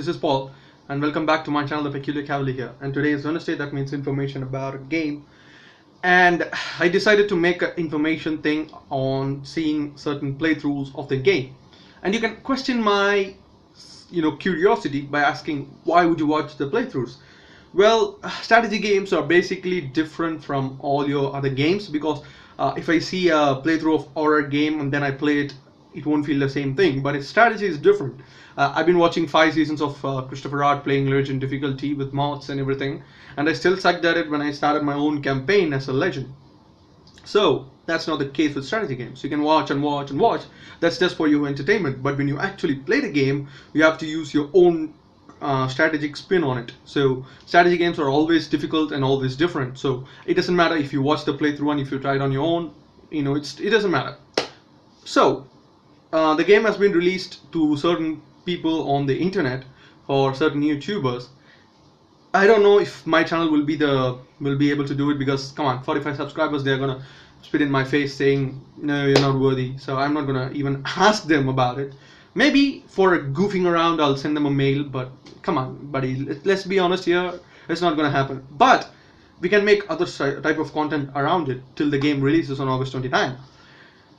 this is Paul, and welcome back to my channel, The Peculiar Cavalier here. And today is Wednesday, that means information about a game. And I decided to make an information thing on seeing certain playthroughs of the game. And you can question my, curiosity by asking, why would you watch the playthroughs? Well, strategy games are basically different from all your other games because if I see a playthrough of horror game and then I play it, it won't feel the same thing. But its strategy is different. I've been watching 5 seasons of Christopher Hart playing Legend difficulty with mods and everything, and I still sucked at it when I started my own campaign as a legend. So that's not the case with strategy games. You can watch and watch and watch. That's just for your entertainment. But when you actually play the game, you have to use your own strategic spin on it. So strategy games are always difficult and always different. So it doesn't matter if you watch the playthrough and if you try it on your own. It doesn't matter. So the game has been released to certain people on the internet or certain YouTubers. I don't know if my channel will be able to do it because come on, 45 subscribers, they're gonna spit in my face saying no, you're not worthy. So I'm not gonna even ask them about it. Maybe for goofing around I'll send them a mail, but come on buddy, let's be honest here, it's not gonna happen. But we can make other type of content around it till the game releases on August 29.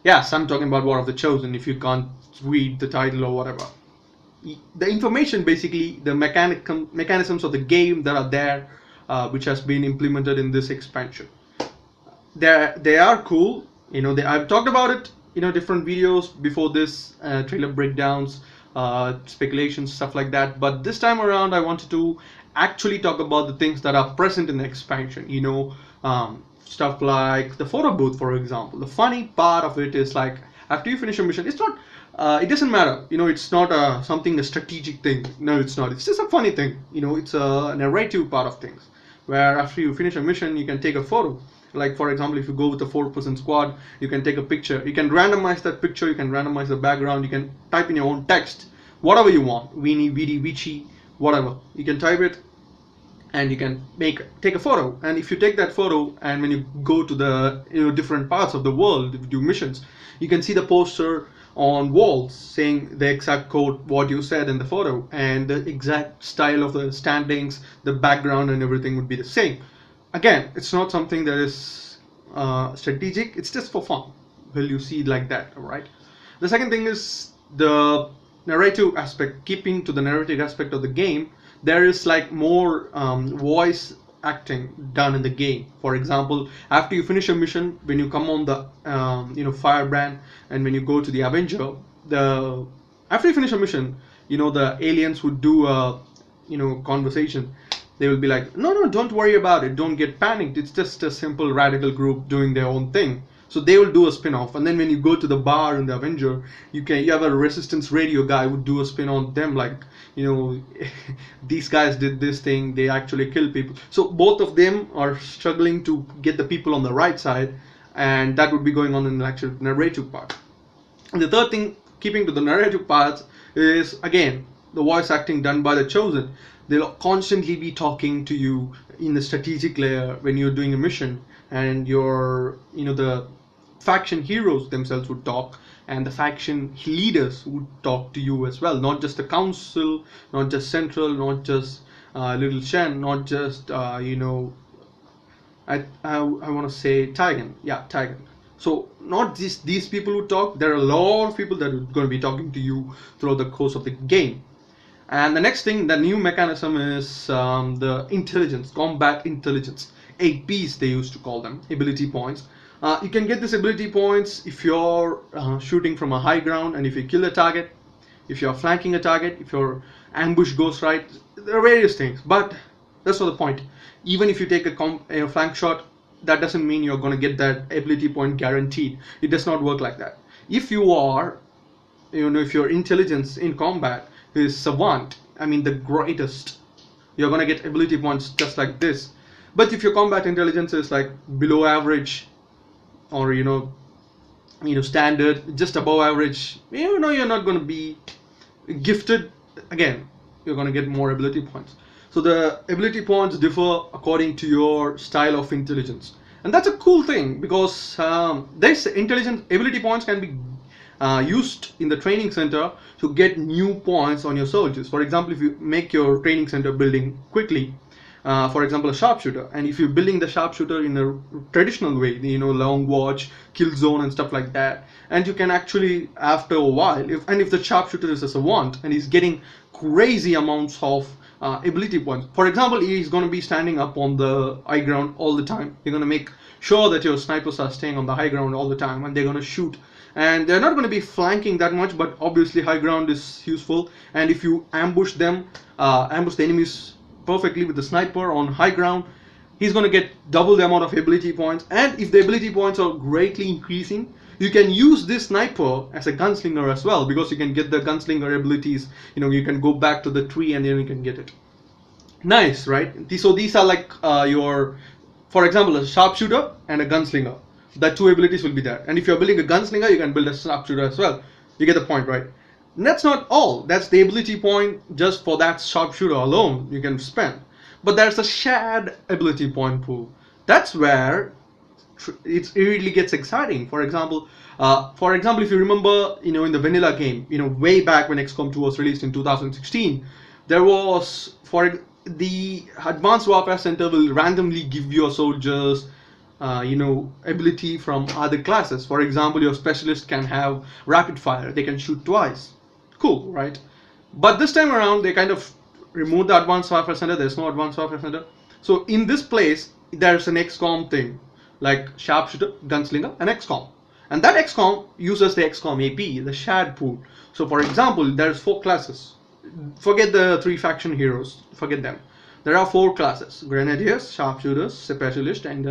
Yes, I'm talking about War of the Chosen, if you can't read the title or whatever. The information, basically the mechanisms of the game that are there, which has been implemented in this expansion, they are cool. I've talked about it different videos before this, trailer breakdowns, speculations, stuff like that. But this time around I wanted to actually talk about the things that are present in the expansion. Stuff like the photo booth, for example. The funny part of it is, like, after you finish a mission, it's not it doesn't matter, it's not a strategic thing. No, it's not. It's just a funny thing. It's a narrative part of things, where after you finish a mission you can take a photo. Like, for example, if you go with a 4-person squad, you can take a picture. You can randomize that picture, you can randomize the background, you can type in your own text, whatever you want, weenie, weedy, witchy, whatever. You can type it and you can take a photo. And if you take that photo and when you go to the different parts of the world, do missions, you can see the poster on walls saying the exact code what you said in the photo, and the exact style of the standings, the background and everything would be the same. Again, it's not something that is strategic, it's just for fun. Will you see it like that? All right. The second thing is the narrative aspect. Keeping to the narrative aspect of the game, there is like more voice acting done in the game. For example, after you finish a mission, when you come on the firebrand, and when you go to the Avenger, after you finish a mission, the aliens would do a conversation. They will be like, no, don't worry about it, don't get panicked, it's just a simple radical group doing their own thing. So they will do a spin-off. And then when you go to the bar in the Avenger, you have a resistance radio guy who would do a spin on them, like, these guys did this thing, they actually kill people. So both of them are struggling to get the people on the right side, and that would be going on in the actual narrative part. And the third thing, keeping to the narrative parts, is again the voice acting done by the Chosen. They'll constantly be talking to you in the strategic layer when you're doing a mission, and the faction heroes themselves would talk, and the faction leaders would talk to you as well. Not just the council, not just Central, not just Little Shen, not just I want to say Tigan. Yeah, Tigan. So not just these people who talk. There are a lot of people that are going to be talking to you throughout the course of the game. And the next thing, the new mechanism, is the intelligence, combat intelligence. 8Ps they used to call them, ability points. You can get these ability points if you're shooting from a high ground, and if you kill a target, if you're flanking a target, if your ambush goes right. There are various things, but that's not the point. Even if you take a flank shot, that doesn't mean you're going to get that ability point guaranteed. It does not work like that. If you are, if your intelligence in combat is savant, I mean the greatest, you're going to get ability points just like this. But if your combat intelligence is like below average, or standard, just above average, you're not going to be gifted. Again, you're going to get more ability points. So the ability points differ according to your style of intelligence, and that's a cool thing because this intelligence ability points can be used in the training center to get new points on your soldiers. For example, if you make your training center building quickly, for example, a sharpshooter, and if you're building the sharpshooter in a traditional way, long watch, kill zone, and stuff like that, and you can actually, after a while, if the sharpshooter is a savant and he's getting crazy amounts of ability points. For example, he's going to be standing up on the high ground all the time. You're going to make sure that your snipers are staying on the high ground all the time, and they're going to shoot. And they're not going to be flanking that much, but obviously high ground is useful. And if you ambush them, ambush the enemies perfectly with the sniper on high ground, he's going to get double the amount of ability points. And if the ability points are greatly increasing, you can use this sniper as a gunslinger as well, because you can get the gunslinger abilities. You can go back to the tree and then you can get it. Nice, right? So these are like for example, a sharpshooter and a gunslinger. The two abilities will be there. And if you're building a gunslinger, you can build a sharpshooter as well. You get the point, right? And that's not all. That's the ability point just for that sharpshooter alone you can spend. But there's a shared ability point pool. That's where it really gets exciting. For example, if you remember, in the vanilla game, way back when XCOM 2 was released in 2016, there was, for the Advanced Warfare Center will randomly give your soldiers ability from other classes. For example, your specialist can have rapid fire. They can shoot twice. Cool, right? But this time around, they kind of removed the Advanced Warfare Center. There's no Advanced Warfare Center. So in this place, there's an XCOM thing, like sharpshooter, gunslinger, and XCOM. And that XCOM uses the XCOM AP, the shared pool. So for example, there's 4 classes. Forget the 3 faction heroes. Forget them. There are 4 classes: Grenadiers, Sharpshooters, Specialist, and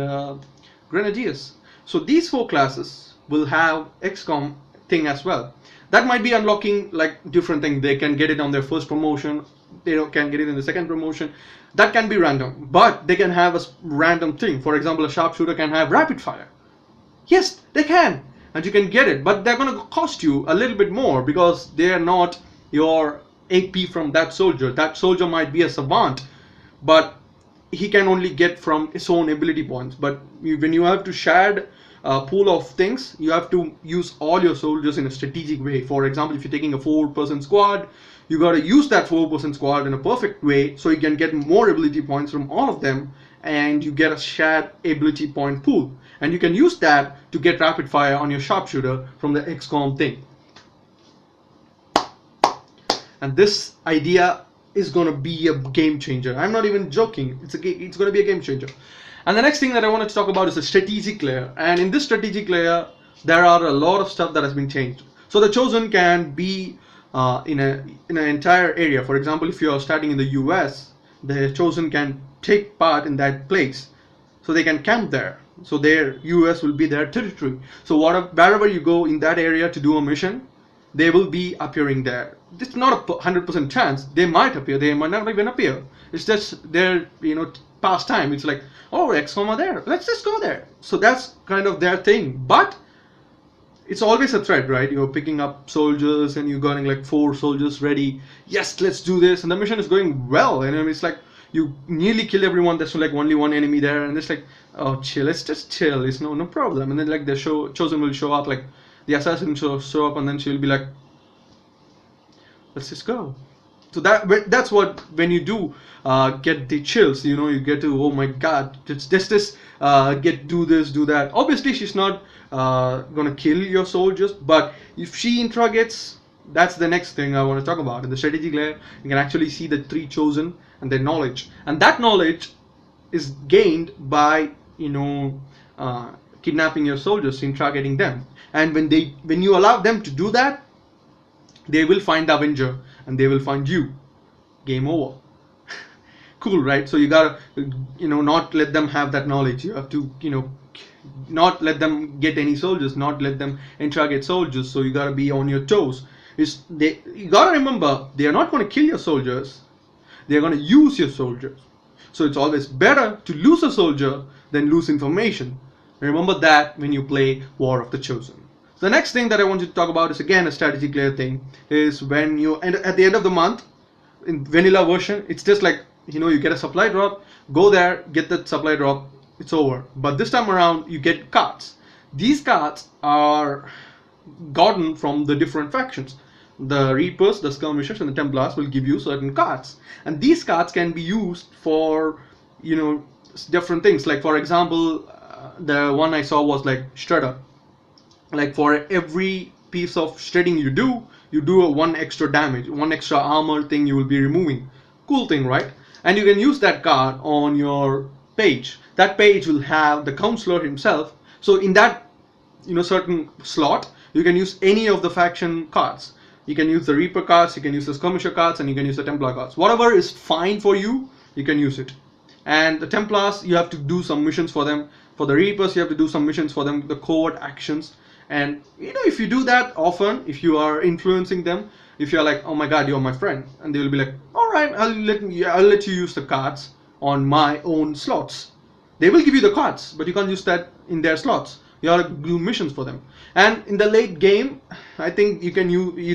Grenadiers. So these 4 classes will have XCOM thing as well. That might be unlocking like different thing. They can get it on their first promotion. They can get it in the second promotion. That can be random, but they can have a random thing. For example, a sharpshooter can have rapid fire. Yes, they can, and you can get it, but they're going to cost you a little bit more because they are not your AP from that soldier. That soldier might be a savant, but he can only get from his own ability points. But when you have to shared pool of things, you have to use all your soldiers in a strategic way. For example, if you're taking a 4-person squad, you got to use that 4-person squad in a perfect way so you can get more ability points from all of them, and you get a shared ability point pool, and you can use that to get rapid fire on your sharpshooter from the XCOM thing. And this idea is going to be a game changer. I'm not even joking. It's going to be a game changer. And the next thing that I wanted to talk about is the strategic layer. And in this strategic layer, there are a lot of stuff that has been changed. So the Chosen can be in an entire area. For example, if you are starting in the US, the Chosen can take part in that place. So they can camp there. So their US will be their territory. So wherever you go in that area to do a mission, they will be appearing there. It's not a 100% chance. They might appear. They might not even appear. It's just their pastime. It's like, oh, XCOM are there. Let's just go there. So that's kind of their thing. But it's always a threat, right? You're picking up soldiers and you're getting like 4 soldiers ready. Yes, let's do this. And the mission is going well. And it's like you nearly kill everyone. There's like only one enemy there. And it's like, oh, chill. Let's just chill. It's no problem. And then like the Chosen will show up, like the assassin will show up, and then she'll be like, let's just go. So that's what, when you do get the chills, you get to, oh my god, just do this, do that. Obviously she's not gonna kill your soldiers, but if she interrogates, that's the next thing I want to talk about. In the strategic layer, you can actually see the 3 Chosen and their knowledge, and that knowledge is gained by kidnapping your soldiers, interrogating them. And when you allow them to do that, they will find the Avenger and they will find you. Game over. Cool, right? So you gotta not let them have that knowledge. You have to not let them get any soldiers, not let them interrogate soldiers. So you gotta be on your toes. You gotta remember, they are not going to kill your soldiers. They are going to use your soldiers. So it's always better to lose a soldier than lose information. Remember that when you play War of the Chosen. The next thing that I want to talk about is again a strategic layer thing. Is when you at the end of the month, in vanilla version, it's just like you get a supply drop, go there, get the supply drop, it's over. But this time around, you get cards. These cards are gotten from the different factions. The Reapers, the Skirmishers, and the Templars will give you certain cards, and these cards can be used for, you know, different things. Like for example, the one I saw was like Shredder. Like for every piece of shredding you do a one extra damage, one extra armor thing you will be removing. Cool thing, right? And you can use that card on your page. That page will have the counselor himself. So in that, you know, certain slot, you can use any of the faction cards. You can use the Reaper cards, you can use the Skirmisher cards, and you can use the Templar cards. Whatever is fine for you, you can use it. And the Templars, you have to do some missions for them. For the Reapers, you have to do some missions for them, the covert actions. And you know, if you do that often, if you are influencing them, if you're like, oh my god, you're my friend, and they will be like, all right, I'll let you use the cards on my own slots. They will give you the cards, but you can't use that in their slots. You have to do missions for them. And in the late game, I think you can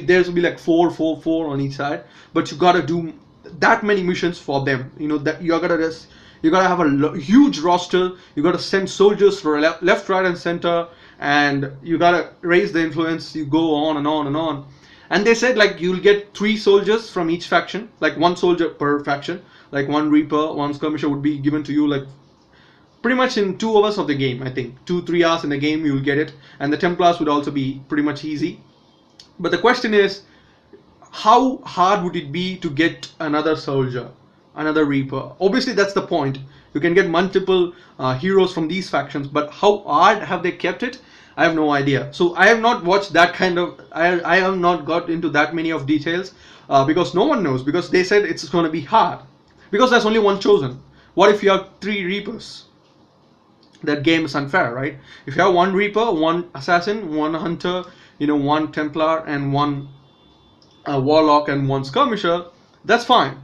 there's will be like 4 on each side, but you gotta do that many missions for them. You know that you gotta have a huge roster. You gotta send soldiers for left, right, and center, and you gotta raise the influence. You go on and on and on. And they said like you'll get 3 soldiers from each faction, like 1 soldier per faction. Like 1 Reaper, 1 Skirmisher would be given to you like pretty much in 2 hours of the game. I think 2-3 hours in the game you will get it. And the Templars would also be pretty much easy. But the question is, how hard would it be to get another soldier, another Reaper? Obviously that's the point. You can get multiple heroes from these factions, but how hard have they kept it? I have no idea. So I have not watched that kind of, I have not got into that many of details because no one knows, because they said it's going to be hard because there's only 1 chosen. What if you have 3 Reapers? That game is unfair, right? If you have 1 Reaper, 1 Assassin, 1 Hunter, you know, 1 Templar, and 1 Warlock and 1 Skirmisher, that's fine.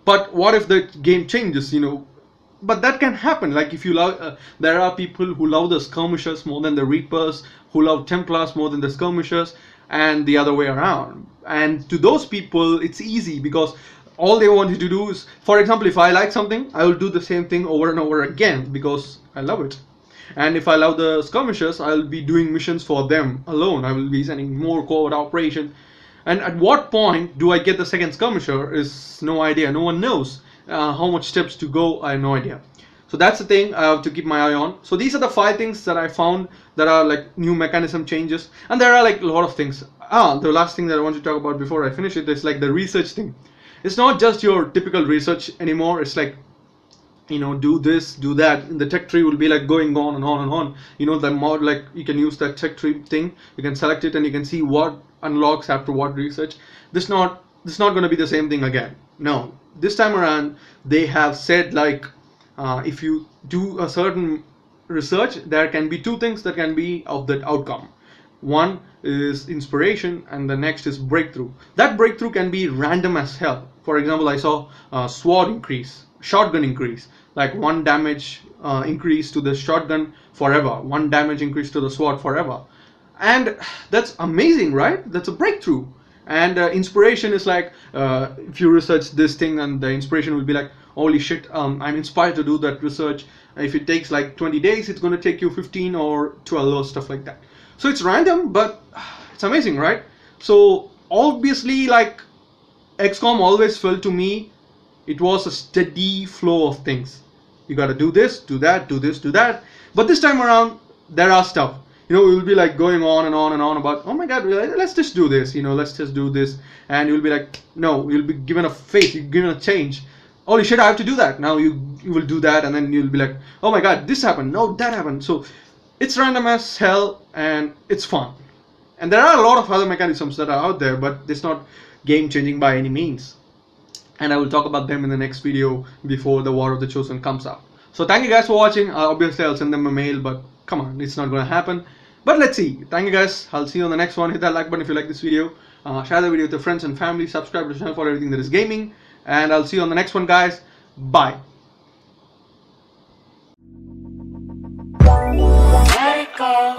But what if the game changes, you know? But that can happen. Like if you love, there are people who love the Skirmishers more than the Reapers, who love Templars more than the Skirmishers, and the other way around. And to those people, it's easy because all they want you to do is, for example, if I like something, I will do the same thing over and over again because I love it. And if I love the Skirmishers, I'll be doing missions for them alone. I will be sending more covert operation. And at what point do I get the second Skirmisher is no idea. No one knows how much steps to go. I have no idea. So that's the thing I have to keep my eye on. So these are the 5 things that I found that are like new mechanism changes. And there are like a lot of things. The last thing that I want to talk about before I finish it is like the research thing. It's not just your typical research anymore. It's like, you know, do this, do that. And the tech tree will be like going on and on and on. You know, the mod, like you can use that tech tree thing. You can select it and you can see what unlocks after what research. This not going to be the same thing again. No, this time around they have said like if you do a certain research, there can be 2 things that can be of that outcome. One is inspiration and the next is breakthrough. That breakthrough can be random as hell. For example, I saw sword increase, shotgun increase, like 1 damage increase to the shotgun forever, 1 damage increase to the sword forever. And that's amazing, right? That's a breakthrough. And inspiration is like if you research this thing, and the inspiration will be like, holy shit, I'm inspired to do that research. If it takes like 20 days, it's going to take you 15 or 12 or stuff like that. So it's random, but it's amazing, right? So obviously, like XCOM always felt to me, it was a steady flow of things. You got to do this, do that, do this, do that. But this time around, there are stuff. You know, we'll be like going on and on and on about, oh my god, let's just do this, you know, let's just do this. And you'll be like, no, you'll be given a face, you're given a change. Holy shit, I have to do that. Now you will do that, and then you'll be like, oh my god, this happened, no, that happened. So it's random as hell, and it's fun. And there are a lot of other mechanisms that are out there, but it's not game changing by any means. And I will talk about them in the next video before the War of the Chosen comes out. So thank you guys for watching. Obviously I'll send them a mail, but come on, it's not going to happen. But let's see. Thank you guys. I'll see you on the next one. Hit that like button if you like this video. Share the video with your friends and family. Subscribe to the channel for everything that is gaming. And I'll see you on the next one, guys. Bye. Let it go.